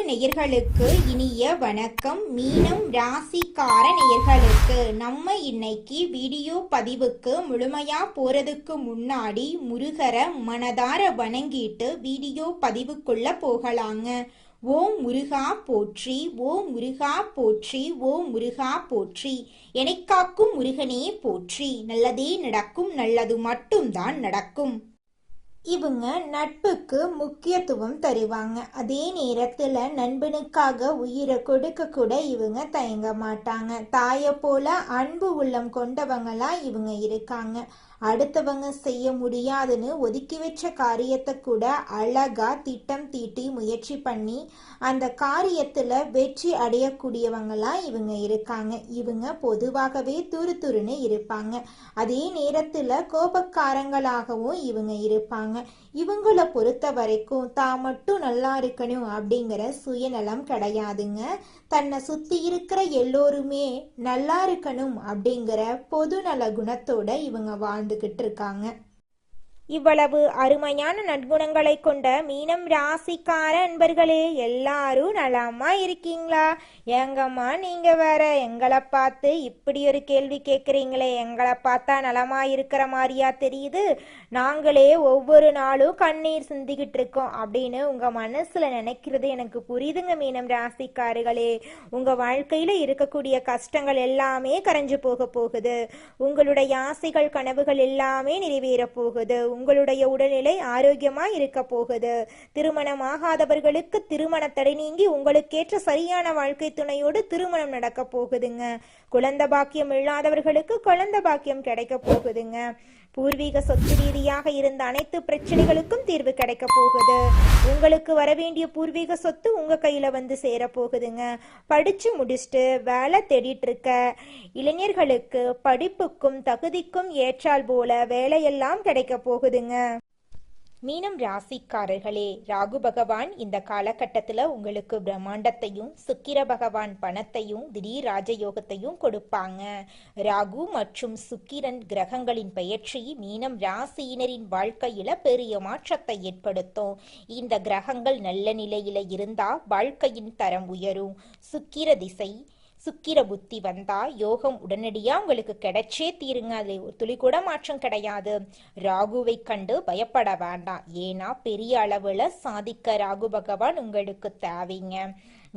நேயர்களுக்கு இனிய வணக்கம். மீனம் ராசிக்கார நேயர்களுக்கு நம்ம இன்னைக்கு வீடியோ பதிவுக்கு முழுமையா போறதுக்கு முன்னாடி முருகரை மனதார வணங்கிட்டு வீடியோ பதிவுக்குள்ள போகலாங்க. ஓம் முருகா போற்றி, ஓம் முருகா போற்றி, ஓம் முருகா போற்றி. எனைக்காக்கும் முருகனே போற்றி. நல்லதே நடக்கும், நல்லது மட்டும்தான் நடக்கும். இவங்க நட்புக்கு முக்கியத்துவம் தருவாங்க. அதே நேரத்துல நண்பனுக்காக உயிரை கொடுக்க கூட இவங்க தயங்க மாட்டாங்க. தாயை போல அன்பு உள்ளம் கொண்டவங்களா இவங்க இருக்காங்க. அடுத்தவங்க செய்ய முடியாதுன்னு ஒதுக்கி வச்ச காரியத்தை கூட அழகா திட்டம் தீட்டி முயற்சி பண்ணி அந்த காரியத்துல வெற்றி அடையக்கூடியவங்களா இவங்க இருக்காங்க. இவங்க பொதுவாகவே துருதுருன்னு இருப்பாங்க. அதே நேரத்துல கோபக்காரங்களாகவும் இவங்க இருப்பாங்க. இவங்கள பொறுத்த வரைக்கும் தான் மட்டும் நல்லா இருக்கணும் அப்படிங்கிற சுயநலம் கிடையாதுங்க. தன்னை சுத்தி இருக்கிற எல்லோருமே நல்லா இருக்கணும் அப்படிங்கிற பொதுநல குணத்தோட இவங்க வாழ்ந்துகிட்டு இருக்காங்க. இவ்வளவு அருமையான நற்குணங்களை கொண்ட மீனம் ராசிக்கார அன்பர்களே, எல்லாரும் நலமா இருக்கீங்களா? ஏங்கம்மா நீங்க வேற எங்களை பார்த்து இப்படி ஒரு கேள்வி கேட்குறீங்களே, எங்களை பார்த்தா நலமா இருக்கிற மாதிரியா தெரியுது, நாங்களே ஒவ்வொரு நாளும் கண்ணீர் சிந்திக்கிட்டு இருக்கோம் அப்படின்னு உங்க மனசுல நினைக்கிறது எனக்கு புரியுதுங்க. மீனம் ராசிக்காரர்களே, உங்க வாழ்க்கையில இருக்கக்கூடிய கஷ்டங்கள் எல்லாமே கரைஞ்சு போக போகுது. உங்களுடைய ஆசைகள் கனவுகள் எல்லாமே நிறைவேற போகுது. உங்களுடைய உடல்நிலை ஆரோக்கியமா இருக்க போகுது. திருமணமாகாதவர்களுக்கு திருமண தடை நீங்கி உங்களுக்கேற்ற சரியான வாழ்க்கை துணையோடு திருமணம் நடக்க போகுதுங்க. குழந்தை பாக்கியம் இல்லாதவர்களுக்கு குழந்தை பாக்கியம் கிடைக்க போகுதுங்க. பூர்வீக சொத்து ரீதியாக இருந்த அனைத்து பிரச்சனைகளுக்கும் தீர்வு கிடைக்க போகுது. உங்களுக்கு வரவேண்டிய பூர்வீக சொத்து உங்க கையில வந்து சேர போகுதுங்க. படிச்சு முடிச்சுட்டு வேலை தேடிட்டு இருக்க இளைஞர்களுக்கு படிப்புக்கும் தகுதிக்கும் ஏற்றால் போல வேலையெல்லாம் கிடைக்க போகுதுங்க. மீனம் ராசிக்காரர்களே, ராகு பகவான் இந்த காலகட்டத்தில் உங்களுக்கு பிரம்மாண்டத்தையும் சுக்கிர பகவான் பணத்தையும் திடீர் ராஜயோகத்தையும் கொடுப்பாங்க. ராகு மற்றும் சுக்கிரன் கிரகங்களின் பெயர்ச்சி மீனம் ராசியினரின் வாழ்க்கையில பெரிய மாற்றத்தை ஏற்படுத்தும். இந்த கிரகங்கள் நல்ல நிலையில இருந்தா வாழ்க்கையின் தரம் உயரும். சுக்கிர திசை சுக்கிர புத்தி வந்தா யோகம் உடனடியா உங்களுக்கு கிடைச்சே தீருங்க. அது ஒரு துளி கூட மாற்றம் கிடையாது. ராகுவை கண்டு பயப்பட வேண்டாம். ஏன்னா பெரிய அளவுல சாதிக்க ராகு பகவான் உங்களுக்கு தேவைங்க.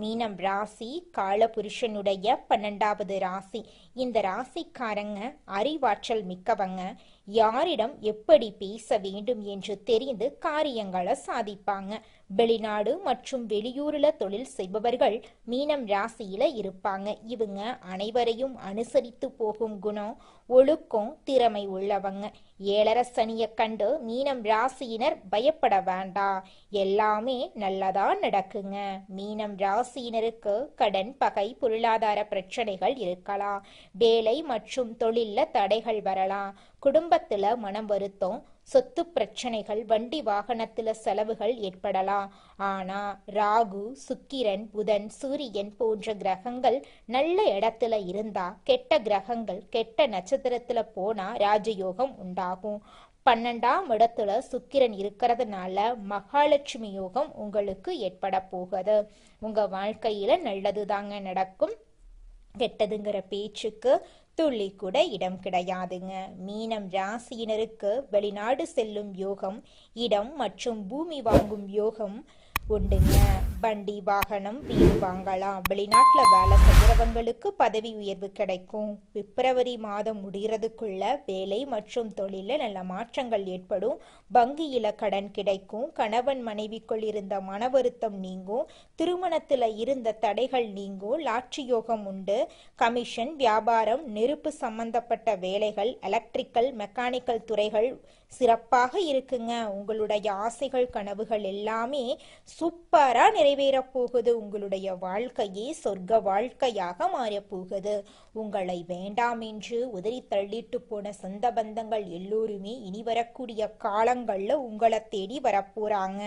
மீனம் ராசி காலபுருஷனுடைய 12வது ராசி. இந்த ராசிக்காரங்க அறிவாற்றல் மிக்கவங்க. யாரிடம் எப்படி பேச வேண்டும் என்று தெரிந்து காரியங்களை சாதிப்பாங்க. வெளிநாடு மற்றும் வெளியூர்ல தொழில் செய்பவர்கள் மீனம் ராசியில இருப்பாங்க. இவங்க அனைவரையும் அனுசரித்து போகும் குணம், ஒழுக்கம், திறமை உள்ளவங்க. ஏழரை சனியை கண்டு மீனம் ராசியினர் பயப்பட வேண்டாம். எல்லாமே நல்லதா நடக்குங்க. மீனம் ராசியினருக்கு கடன், பகை, பொருளாதார பிரச்சனைகள் இருக்கலாம். வேலை மற்றும் தொழில்ல தடைகள் வரலாம். குடும்பத்துல மனம் வருத்தம், சொத்து பிரச்சனைகள், வண்டி வாகனத்துல செலவுகள் ஏற்படலாம். ஆனா ராகு, சுக்கிரன், புதன், சூரியன் போன்ற கிரகங்கள் நல்ல இடத்துல இருந்தா, கெட்ட கிரகங்கள் கெட்ட நட்சத்திரத்துல போனா ராஜயோகம் உண்டாகும். 12ஆம் இடத்துல சுக்கிரன் இருக்கிறதுனால மகாலட்சுமி யோகம் உங்களுக்கு ஏற்பட போகுது. உங்க வாழ்க்கையில நல்லது தாங்க நடக்கும். கெட்டதுங்கிற பேச்சுக்கு துள்ளி கூட இடம் கிடையாதுங்க. மீனம் ராசியினருக்கு வெளிநாடு செல்லும் யோகம், இடம் மற்றும் பூமி வாங்கும் யோகம் உண்டுங்க. வண்டி வாகனம் வீடு வாங்கலாம். வெளிநாட்டுல வேலை செய்கிறவங்களுக்கு பதவி உயர்வு கிடைக்கும். பிப்ரவரி மாதம் முடிகிறதுக்குள்ள வேலை மற்றும் தொழில நல்ல மாற்றங்கள் ஏற்படும். வங்கியில கடன் கிடைக்கும். கணவன் மனைவிக்குள் இருந்த மன வருத்தம் நீங்கும். திருமணத்துல இருந்த தடைகள் நீங்கும். லாட்சி யோகம் உண்டு. கமிஷன், வியாபாரம், நெருப்பு சம்பந்தப்பட்ட வேலைகள், எலக்ட்ரிக்கல், மெக்கானிக்கல் துறைகள் சிறப்பாக இருக்குங்க. உங்களுடைய ஆசைகள் கனவுகள் எல்லாமே சூப்பரா நிறைவேற போகுது. உங்களுடைய வாழ்க்கையே சொர்க்க வாழ்க்கையாக மாறப்போகுது. உங்களை வேண்டாம் என்று உதறி தள்ளிட்டு போன சொந்த பந்தங்கள் எல்லோருமே இனி வரக்கூடிய காலங்கள்ல உங்களை தேடி வரப்போறாங்க.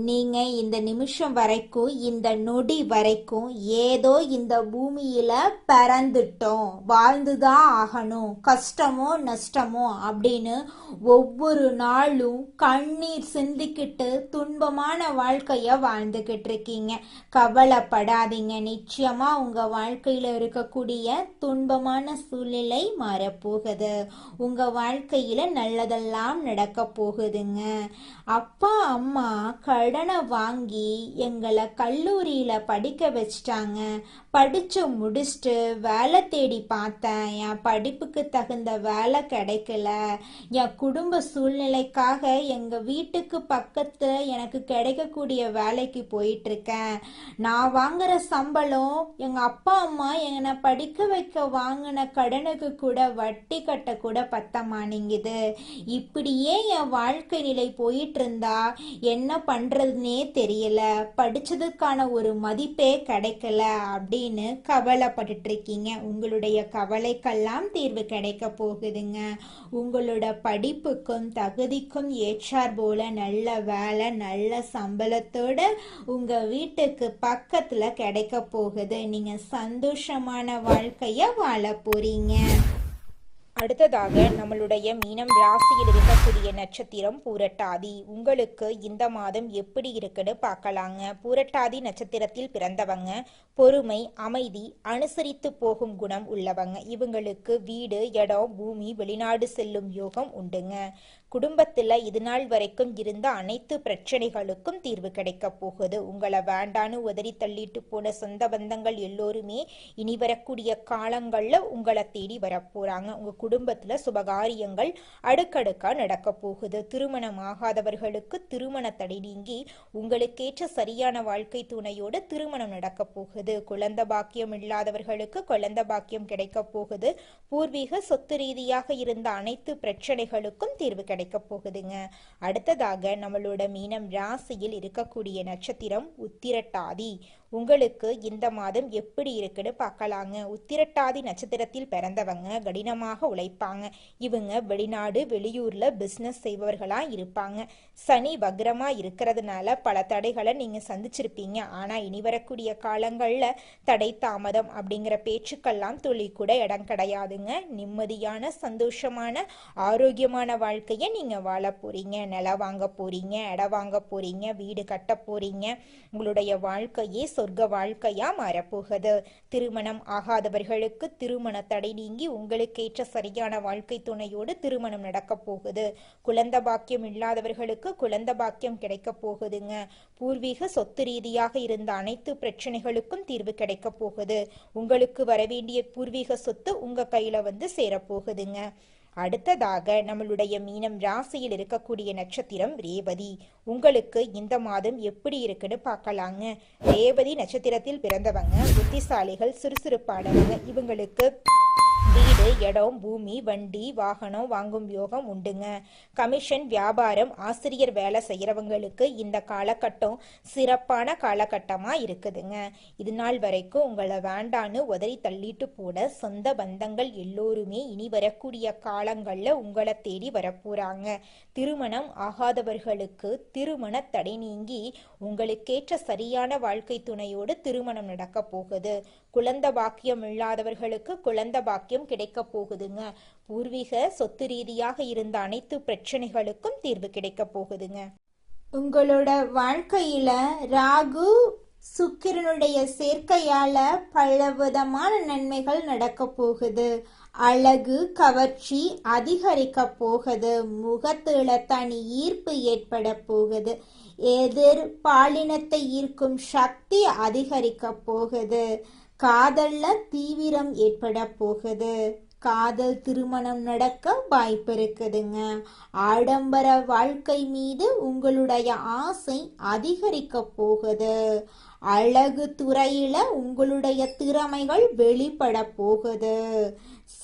நீங்க இந்த நிமிஷம் வரைக்கும் இந்த நொடி வரைக்கும் ஏதோ இந்த பூமியில பிறந்துட்டோம், வாழ்ந்துதான் ஆகணும், கஷ்டமோ நஷ்டமோ அப்படின்னு ஒவ்வொரு நாளும் கண்ணீர் சிந்திக்கிட்டு துன்பமான வாழ்க்கைய வாழ்ந்துகிட்டு இருக்கீங்க. கவலைப்படாதீங்க, நிச்சயமா உங்க வாழ்க்கையில இருக்கக்கூடிய துன்பமான சூழ்நிலை மாறப்போகுது. உங்க வாழ்க்கையில நல்லதெல்லாம் நடக்க போகுதுங்க. அப்பா அம்மா கடனை வாங்கி எங்களை கல்லூரியில படிக்க வச்சிட்டாங்க. படிச்சு முடிச்சுட்டு வேலை தேடி பார்த்தேன், என் படிப்புக்கு தகுந்த வேலை கிடைக்கல. என் குடும்ப சூழ்நிலைக்காக எங்க வீட்டுக்கு பக்கத்துல எனக்கு கிடைக்கக்கூடிய வேலைக்கு போயிட்டு இருக்கேன். நான் வாங்குற சம்பளம் எங்க அப்பா அம்மா என்னை படிக்க வைக்க வாங்கின கடனுக்கு கூட வட்டி கட்ட கூட பத்த மாட்டேங்குது. இப்படியே என் வாழ்க்கை நிலை போயிட்டு இருந்தா என்ன பண்றதுன்னே தெரியல, படிச்சதுக்கான ஒரு மதிப்பே கிடைக்கல அப்படின்னு கவலைப்பட்டுட்டு இருக்கீங்க. உங்களுடைய கவலைக்கெல்லாம் தீர்வு கிடைக்க போகுதுங்க. உங்களோட படிப்புக்கும் தகுதிக்கும் ஏற்றார் போல நல்ல வேலை, நல்ல சம்பளத்தோட உங்க வீட்டுக்கு பக்கத்துல கிடைக்க போகுது. நீங்க சந்தோஷமான வாழ்க்கைய வாழ போறீங்க. அடுத்ததாக நம்மளுடைய மீனம் ராசியில் இருக்கக்கூடிய நட்சத்திரம் பூரட்டாதி. உங்களுக்கு இந்த மாதம் எப்படி இருக்குன்னு பார்க்கலாங்க. பூரட்டாதி நட்சத்திரத்தில் பிறந்தவங்க பொறுமை, அமைதி, அனுசரித்து போகும் குணம் உள்ளவங்க. இவங்களுக்கு வீடு, இடம், பூமி, வெளிநாடு செல்லும் யோகம் உண்டுங்க. குடும்பத்துல இது நாள் வரைக்கும் இருந்த அனைத்து பிரச்சனைகளுக்கும் தீர்வு கிடைக்க போகுது. உங்களை வேண்டான்னு உதறி தள்ளிட்டு போன சொந்த பந்தங்கள் எல்லோருமே இனி வரக்கூடிய காலங்கள்ல உங்களை தேடி வரப்போறாங்க. உங்க குடும்பத்துல சுபகாரியங்கள் அடுக்கடுக்கா நடக்க போகுது. திருமணம் ஆகாதவர்களுக்கு திருமண தடை நீங்கி உங்களுக்கேற்ற சரியான வாழ்க்கை துணையோடு திருமணம் நடக்க போகுது. குழந்தை பாக்கியம் இல்லாதவர்களுக்கு குழந்தை பாக்கியம் கிடைக்க போகுது. பூர்வீக சொத்து ரீதியாக இருந்த அனைத்து பிரச்சனைகளுக்கும் தீர்வு கிடைக்க போகுதுங்க. அடுத்ததாக நம்மளோட மீனம் ராசியில் இருக்கக்கூடிய நட்சத்திரம் உத்திரட்டாதி. உங்களுக்கு இந்த மாதம் எப்படி இருக்குன்னு பார்க்கலாங்க. உத்திரட்டாதி நட்சத்திரத்தில் பிறந்தவங்க கடினமாக உழைப்பாங்க. இவங்க வெளிநாடு, வெளியூர்ல பிசினஸ் செய்பவர்களா இருப்பாங்க. சனி வக்ரமா இருக்கிறதுனால பல தடைகளை நீங்க சந்திச்சிருப்பீங்க. ஆனா இனி வரக்கூடிய காலங்கள்ல தடை தாமதம் அப்படிங்கிற பேச்சுக்கெல்லாம் துளி கூட இடம் கிடையாதுங்க. நிம்மதியான, சந்தோஷமான, ஆரோக்கியமான வாழ்க்கைய நீங்க வாழ போறீங்க. நிலம் வாங்க போறீங்க, இடம் வாங்க போறீங்க, வீடு கட்ட போறீங்க. உங்களுடைய வாழ்க்கையே சொர்க்க வாழ்க்கையா மாறப்போகுது. திருமணம் ஆகாதவர்களுக்கு திருமண தடை நீங்கி உங்களுக்கேற்ற சரியான வாழ்க்கை துணையோடு திருமணம் நடக்க போகுது. குழந்தை பாக்கியம் இல்லாதவர்களுக்கு குழந்தை பாக்கியம் கிடைக்க போகுதுங்க. பூர்வீக சொத்து ரீதியாக இருந்த அனைத்து பிரச்சனைகளுக்கும் தீர்வு கிடைக்க போகுது. உங்களுக்கு வரவேண்டிய பூர்வீக சொத்து உங்க கையில வந்து சேரப்போகுதுங்க. அடுத்ததாக நம்மளுடைய மீனம் ராசியில் இருக்கக்கூடிய நட்சத்திரம் ரேவதி. உங்களுக்கு இந்த மாதம் எப்படி இருக்குன்னு பார்க்கலாங்க. ரேவதி நட்சத்திரத்தில் பிறந்தவங்க புத்திசாலிகள், சுறுசுறுப்பானவங்க. இவங்களுக்கு வீடு, இடம், பூமி, வண்டி, வாகனம் வாங்கும் யோகம் உண்டுங்க. கமிஷன், வியாபாரம், ஆசிரியர் வேலை செய்யறவங்களுக்கு இந்த காலகட்டம் சிறப்பான காலகட்டமா இருக்குதுங்க. இது நாள் வரைக்கும் உங்களை வேண்டான்னு உதறி தள்ளிட்டு போன சொந்த பந்தங்கள் எல்லோருமே இனி வரக்கூடிய காலங்கள்ல உங்களை தேடி வரப்போறாங்க. திருமணம் ஆகாதவர்களுக்கு திருமண தடை நீங்கி உங்களுக்கேற்ற சரியான வாழ்க்கை துணையோடு திருமணம் நடக்க போகுது. குழந்தை பாக்கியம் இல்லாதவர்களுக்கு குழந்தை பாக்கியம் கிடைக்க போகுதுங்க. பூர்வீக சொத்து ரீதியாக இருந்த அனைத்து பிரச்சனைகளுக்கும் தீர்வு கிடைக்க போகுதுங்க. உங்களோட வாழ்க்கையில ராகு சுக்கிரனுடைய சேர்க்கையால பலவிதமான நன்மைகள் நடக்க போகுது. அழகு, கவர்ச்சி அதிகரிக்க போகுது. முகத்துல தனி ஈர்ப்பு ஏற்பட போகுது. எதிர் பாலினத்தை ஈர்க்கும் சக்தி அதிகரிக்க போகுது. காதல்ல தீவிரம் ஏற்பட போகுது. காதல் திருமணம் நடக்க வாய்ப்பு இருக்குதுங்க. ஆடம்பர வாழ்க்கை மீது உங்களுடைய ஆசை அதிகரிக்க போகுது. அழகு துறையில உங்களுடைய திறமைகள் வெளிப்பட போகுது.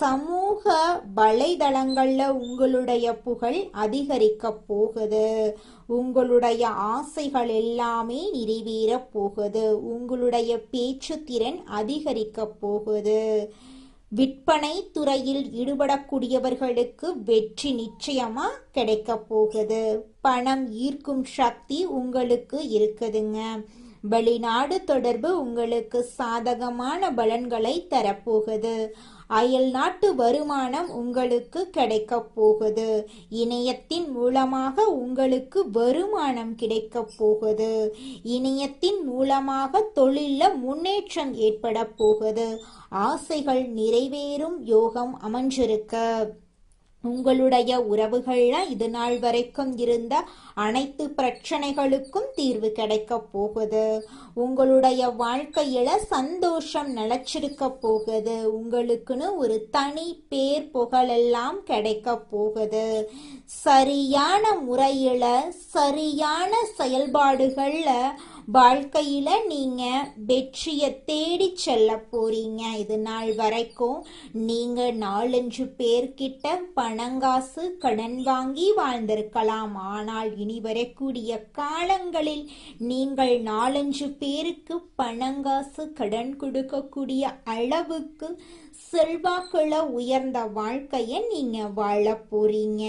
சமூக வலைதளங்கள்ல உங்களுடைய புகழ் அதிகரிக்க போகுது. உங்களுடைய ஆசைகள் எல்லாமே நிறைவேற போகுது. உங்களுடைய பேச்சு திறன் அதிகரிக்க போகுது. விற்பனை துறையில் ஈடுபடக்கூடியவர்களுக்கு வெற்றி நிச்சயமா கிடைக்க போகுது. பணம் ஈர்க்கும் சக்தி உங்களுக்கு இருக்குதுங்க. வெளிநாடு தொடர்பு உங்களுக்கு சாதகமான பலன்களை தரப்போகுது. அயல் நாட்டு வருமானம் உங்களுக்கு கிடைக்க போகுது. இணையத்தின் மூலமாக உங்களுக்கு வருமானம் கிடைக்க போகுது. இணையத்தின் மூலமாக தொழில முன்னேற்றம் ஏற்பட போகுது. ஆசைகள் நிறைவேறும் யோகம் அமைஞ்சிருக்கு. உங்களுடைய உறவுகள்ல இது நாள் வரைக்கும் இருந்த அனைத்து பிரச்சனைகளுக்கும் தீர்வு கிடைக்க போகுது. உங்களுடைய வாழ்க்கையில சந்தோஷம் நிலைச்சிருக்க போகுது. உங்களுக்குன்னு ஒரு தனி பேர் புகழெல்லாம் கிடைக்க போகுது. சரியான முறையில சரியான செயல்பாடுகள்ல வாழ்க்கையில நீங்க வெற்றியை தேடி செல்ல போறீங்க. இது நாள் வரைக்கும் நீங்க 4-5 பேர்கிட்ட பணங்காசு கடன் வாங்கி வாழ்ந்திருக்கலாம். ஆனால் இனி வரக்கூடிய காலங்களில் நீங்கள் 4-5 பேருக்கு பணங்காசு கடன் கொடுக்கக்கூடிய அளவுக்கு செல்வாக்குள்ள உயர்ந்த வாழ்க்கையை நீங்க வாழ போறீங்க.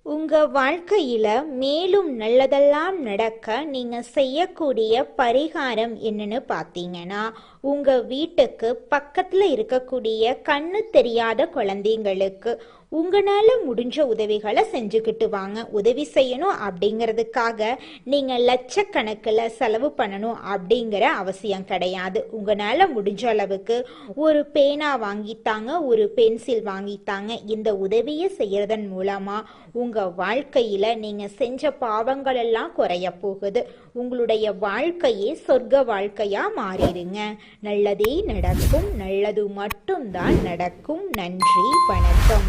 உங்க வாழ்க்கையில மேலும் நல்லதெல்லாம் நடக்க நீங்க செய்யக்கூடிய பரிகாரம் என்னன்னு பார்த்தீங்கன்னா, உங்க வீட்டுக்கு பக்கத்துல இருக்கக்கூடிய கண்ணு தெரியாத குழந்தைங்களுக்கு உங்களால முடிஞ்ச உதவிகளை செஞ்சுக்கிட்டு வாங்க. உதவி செய்யணும் அப்படிங்கிறதுக்காக நீங்க லட்சக்கணக்கில் செலவு பண்ணணும் அப்படிங்கிற அவசியம் கிடையாது. உங்களால முடிஞ்ச அளவுக்கு ஒரு பேனா வாங்கித்தாங்க, ஒரு பென்சில் வாங்கித்தாங்க. இந்த உதவியை செய்யறதன் மூலமா உங்க வாழ்க்கையில நீங்க செஞ்ச பாவங்கள் எல்லாம் குறைய போகுது. உங்களுடைய வாழ்க்கையே சொர்க்க வாழ்க்கையா மாறிடுங்க. நல்லதே நடக்கும். நல்லது மட்டும்தான் நடக்கும். நன்றி, வணக்கம்.